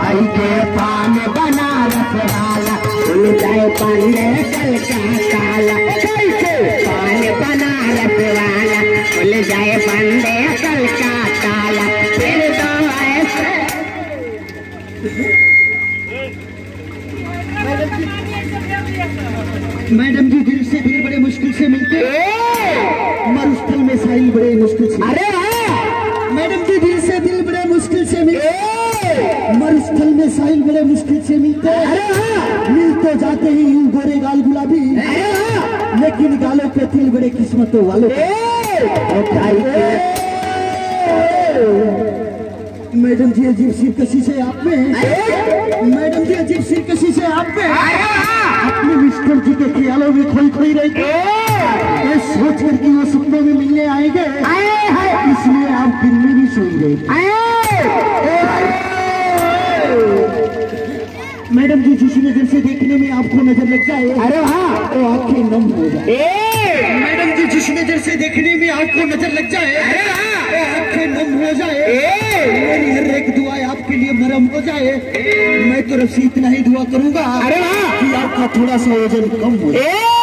खाई के पान बनारस वाला खुल जाए पांडे कल का ताला। कैसे पान बनारस वाला खुल जाए पांडे कल का ताला। फिर तो ऐसे मैडम जी दिल से दिल बड़े मुश्किल से मिलते, मरुस्थल में साहिल बड़े मुश्किल से। अरे मैडम जी दिल से दिल बड़े मुश्किल से मिलते, मरुस्थल में साहिल बड़े मुश्किल से मिलते। मिल तो जाते ही यूं गोरे गाल गुलाबी, लेकिन गालों पे तिल बड़े किस्मतों वालों। मैडम जी अजीब सिरकशी से आप में, मैडम जी अजीब सिरकशी से आप में अपने मिस्टर जी के ख्यालों में खोई खोई रहती, सोच कर कि वो सपनों में मिलने आएंगे, इसलिए आप दिन में भी सोई रहे। मैडम जी जिस नजर से देखने में आपको नजर लग जाए, अरे हाँ तो आंखें नम हो जाए। मैडम जी जिस नजर से देखने में आपको नजर लग जाए, अरे हाँ तो आंखें नम हो जाए। मेरी हर एक दुआ आपके लिए मरहम हो जाए। मैं तो रब से इतना ही दुआ करूंगा, अरे हाँ कि आपका थोड़ा सा वजन कम हो जाए।